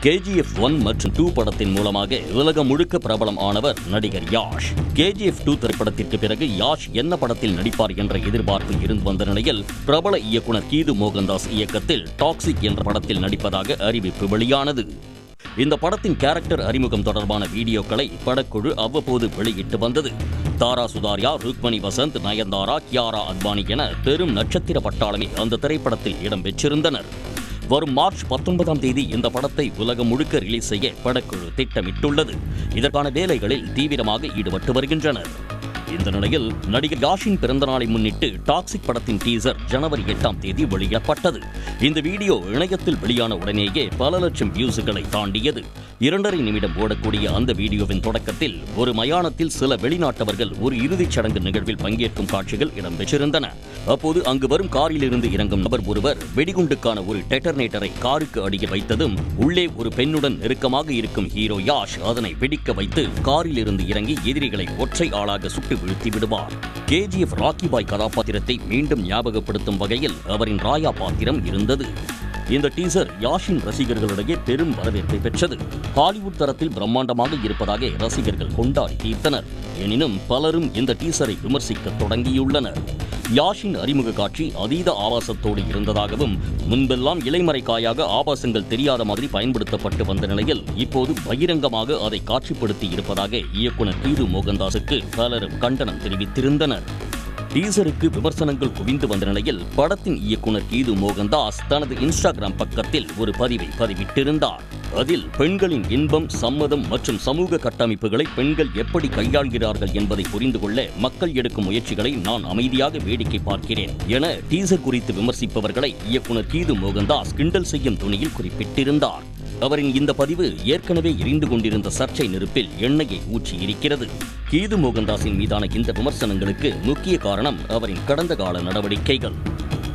KGF 1 மற்றும் 2 படத்தின் மூலமாக உலகம் முழுக்க பிரபலம் ஆனவர் நடிகர் யாஷ். KGF 2 திரைப்படத்திற்கு பிறகு யாஷ் என்ன படத்தில் நடிப்பார் என்ற எதிர்பார்ப்பு இருந்து வந்த நிலையில் பிரபல இயக்குனர் கீது மோகன்தாஸ் இயக்கத்தில் டாக்ஸிக் என்ற படத்தில் நடிப்பதாக அறிவிப்பு வெளியானது. இந்த படத்தின் கேரக்டர் அறிமுகம் தொடர்பான வீடியோக்களை படக்குழு அவ்வப்போது வெளியிட்டு வந்தது. தாரா சுதாரியா, ருக்மணி வசந்த், நயன்தாரா, கியாரா அத்வானி என பெரும் நட்சத்திர பட்டாளமே அந்த திரைப்படத்தில் இடம்பெற்றிருந்தனர். வரும் மார்ச் 19ஆம் தேதி இந்த படத்தை உலகம் முழுக்க ரிலீஸ் செய்ய படக்குழு திட்டமிட்டுள்ளது. இதற்கான வேலைகளில் தீவிரமாக ஈடுபட்டு வருகின்றனர். இந்த நிலையில் நடிகர் யாஷின் பிறந்தநாளை முன்னிட்டு டாக்ஸிக் படத்தின் டீசர் ஜனவரி 8ஆம் தேதி வெளியிடப்பட்டது. இந்த வீடியோ இணையத்தில் வெளியான உடனேயே பல லட்சம் வியூஸ்களை தாண்டியது. 2.5 நிமிடம் ஓடக்கூடிய அந்த வீடியோவின் தொடக்கத்தில் ஒரு மயானத்தில் சில வெளிநாட்டவர்கள் ஒரு இறுதிச் சடங்கு நிகழ்வில் பங்கேற்கும் காட்சிகள் இடம்பெற்றிருந்தன. அப்போது அங்கு வரும் காரில் இருந்து இறங்கும் நபர் ஒருவர் வெடிகுண்டுக்கான ஒரு டெட்டர்னேட்டரை காருக்கு அடியில் வைத்ததும் உள்ளே ஒரு பெண்ணுடன் நெருக்கமாக இருக்கும் ஹீரோ யாஷ் அதனை வெடிக்க வைத்து காரில் இருந்து இறங்கி எதிரிகளை ஒற்றை ஆளாக சுட்டு வீழ்த்தி விடுவார். KGF ராக்கி பாய் கதாபாத்திரத்தை மீண்டும் ஞாபகப்படுத்தும் வகையில் அவரின் ராயா பாத்திரம் இருந்தது. இந்த டீசர் யாஷின் ரசிகர்களிடையே பெரும் வரவேற்பை பெற்றது. ஹாலிவுட் தரத்தில் பிரம்மாண்டமாக இருப்பதாக ரசிகர்கள் கொண்டாடி தீர்த்தனர். எனினும் பலரும் இந்த டீசரை விமர்சிக்க தொடங்கியுள்ளனர். யாஷின் அறிமுக காட்சி அதீத ஆபாசத்தோடு இருந்ததாகவும் முன்பெல்லாம் இலைமறைக்காயாக ஆபாசங்கள் தெரியாத மாதிரி பயன்படுத்தப்பட்டு வந்த நிலையில் இப்போது பகிரங்கமாக அதை காட்சிப்படுத்தி இருப்பதாக இயக்குனர் கீது மோகன்தாஸுக்கு பலரும் கண்டனம் தெரிவித்திருந்தனர். டீசருக்கு விமர்சனங்கள் குவிந்து வந்த நிலையில் படத்தின் இயக்குனர் கீது மோகன்தாஸ் தனது இன்ஸ்டாகிராம் பக்கத்தில் ஒரு பதிவை பதிவிட்டிருந்தார். அதில் பெண்களின் இன்பம், சம்மதம் மற்றும் சமூக கட்டமைப்புகளை பெண்கள் எப்படி கையாள்கிறார்கள் என்பதை புரிந்து கொள்ள மக்கள் எடுக்கும் முயற்சிகளை நான் அமைதியாக வேடிக்கை பார்க்கிறேன் என டீசர் குறித்து விமர்சிப்பவர்களை இயக்குனர் கீது மோகன்தாஸ் கிண்டல் செய்யும் துணியில் குறிப்பிட்டிருந்தார். அவரின் இந்த பதிவு ஏற்கனவே எரிந்து கொண்டிருந்த சர்ச்சை நெருப்பில் எண்ணெயை ஊற்றியிருக்கிறது. கீது மோகன்தாஸின் மீதான இந்த விமர்சனங்களுக்கு முக்கிய காரணம் அவரின் கடந்த கால நடவடிக்கைகள்.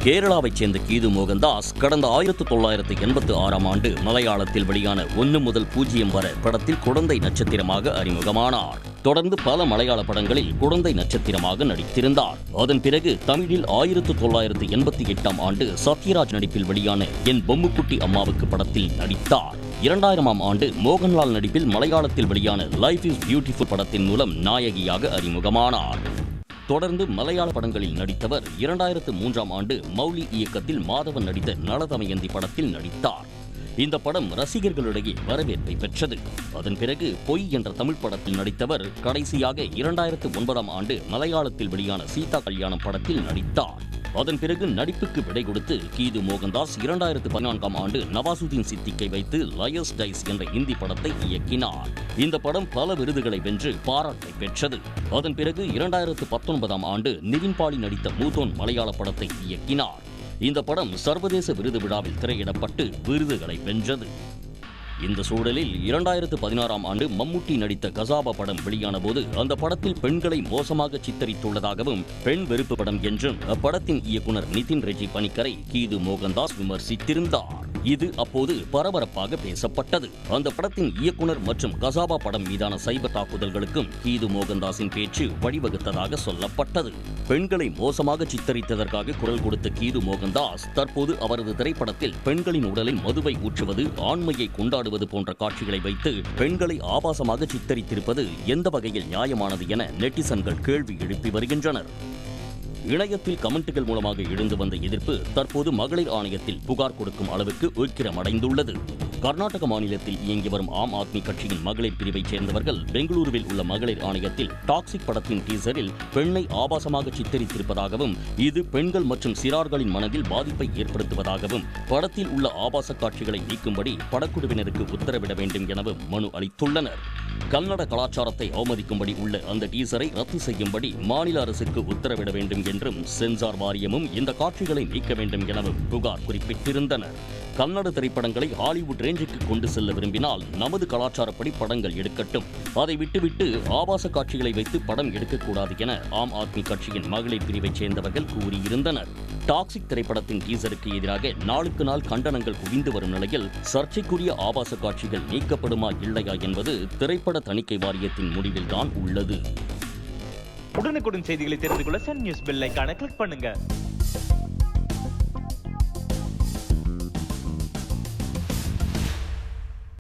கேரளாவைச் சேர்ந்த கீது மோகன்தாஸ் கடந்த 1986ஆம் ஆண்டு மலையாளத்தில் வெளியான 1 முதல் 0 வரை படத்தில் குழந்தை நட்சத்திரமாக அறிமுகமானார். தொடர்ந்து பல மலையாள படங்களில் குழந்தை நட்சத்திரமாக நடித்திருந்தார். அதன் பிறகு தமிழில் 1988ஆம் ஆண்டு சத்யராஜ் நடிப்பில் வெளியான என் பொம்முக்குட்டி அம்மாவுக்கு படத்தில் நடித்தார். 2000ஆம் ஆண்டு மோகன்லால் நடிப்பில் மலையாளத்தில் வெளியான லைஃப் இஸ் பியூட்டிஃபுல் படத்தின் மூலம் நாயகியாக அறிமுகமானார். தொடர்ந்து மலையாள படங்களில் நடித்தவர் 2003ஆம் ஆண்டு மௌலி இயக்கத்தில் மாதவன் நடித்த நலதமயந்தி படத்தில் நடித்தார். இந்த படம் ரசிகர்களிடையே வரவேற்பை பெற்றது. அதன் பிறகு பொய் என்ற தமிழ் படத்தில் நடித்தவர் கடைசியாக 2009ஆம் ஆண்டு மலையாளத்தில் வெளியான சீதா கல்யாணம் படத்தில் நடித்தார். அதன் பிறகு நடிப்புக்கு விடை கொடுத்து கீது மோகன்தாஸ் 2014ஆம் ஆண்டு நவாசுதீன் சித்திக்கை வைத்து லயர்ஸ் டைஸ் என்ற இந்தி படத்தை இயக்கினார். இந்த படம் பல விருதுகளை வென்று பாராட்டை பெற்றது. அதன் பிறகு 2019ஆம் ஆண்டு நிவின் பாலி நடித்த மூதோன் மலையாள படத்தை இயக்கினார். இந்த படம் சர்வதேச விருது விழாவில் திரையிடப்பட்டு விருதுகளை வென்றது. இந்த சூழலில் 2016ஆம் ஆண்டு மம்முட்டி நடித்த கசாபா படம் வெளியான போது அந்த படத்தில் பெண்களை மோசமாக சித்தரித்துள்ளதாகவும் பெண் வெறுப்பு படம் என்றும் அப்படத்தின் இயக்குனர் நிதின் ரெஜி பணிக்கரை கீது மோகன்தாஸ் விமர்சித்திருந்தார். இது அப்போது பரபரப்பாக பேசப்பட்டது. அந்த படத்தின் இயக்குனர் மற்றும் கசாபா படம் மீதான சைபர் தாக்குதல்களுக்கும் கீது மோகன்தாஸின் பேச்சு வழிவகுத்ததாக சொல்லப்பட்டது. பெண்களை மோசமாக சித்தரித்ததற்காக குரல் கொடுத்த கீது மோகன்தாஸ் தற்போது அவரது திரைப்படத்தில் பெண்களின் உடலில் மதுவை ஊற்றுவது, ஆண்மையை கொண்டாடுவது போன்ற காட்சிகளை வைத்து பெண்களை ஆபாசமாக சித்தரித்திருப்பது எந்த வகையில் நியாயமானது என நெட்டிசன்கள் கேள்வி எழுப்பி வருகின்றனர். இணையத்தில் கமெண்ட்டுகள் மூலமாக எழுந்து வந்த எதிர்ப்பு தற்போது மகளிர் ஆணையத்தில் புகார் கொடுக்கும் அளவுக்கு உக்கிரமடைந்துள்ளது. கர்நாடக மாநிலத்தில் இயங்கி வரும் ஆம் ஆத்மி கட்சியின் மகளிர் பிரிவைச் சேர்ந்தவர்கள் பெங்களூருவில் உள்ள மகளிர் ஆணையத்தில் டாக்ஸிக் படத்தின் டீசரில் பெண்ணை ஆபாசமாக சித்தரித்திருப்பதாகவும் இது பெண்கள் மற்றும் சிறார்களின் மனதில் பாதிப்பை ஏற்படுத்துவதாகவும் படத்தில் உள்ள ஆபாச காட்சிகளை நீக்கும்படி படக்குழுவினருக்கு உத்தரவிட வேண்டும் எனவும் மனு அளித்துள்ளனர். கன்னட கலாச்சாரத்தை அவமதிக்கும்படி உள்ள அந்த டீசரை ரத்து செய்யும்படி மாநில அரசுக்கு உத்தரவிட வேண்டும் என்றும் சென்சார் வாரியமும் இந்த காட்சிகளை நீக்க வேண்டும் எனவும் புகார் குறிப்பிட்டிருந்தனர். கன்னட திரைப்படங்களை ஹாலிவுட் ரேஞ்சுக்கு கொண்டு செல்ல விரும்பினால் நமது கலாச்சாரப்படி படங்கள் எடுக்கட்டும், அதை விட்டுவிட்டு ஆபாச காட்சிகளை வைத்து படம் எடுக்கக்கூடாது என ஆம் ஆத்மி கட்சியின் மகளிர் பிரிவைச் சேர்ந்தவர்கள் கூறியிருந்தனர். டாக்ஸிக் திரைப்படத்தின் டீசருக்கு எதிராக நாளுக்கு நாள் கண்டனங்கள் குவிந்து வரும் நிலையில் சர்ச்சைக்குரிய ஆபாச காட்சிகள் நீக்கப்படுமா இல்லையா என்பது திரைப்பட தணிக்கை வாரியத்தின் முடிவில்தான் உள்ளது. உடனுக்குடன் செய்திகளை தெரிந்து கொள்ள சன் நியூஸ் பெல் ஐகானை கிளிக் பண்ணுங்க.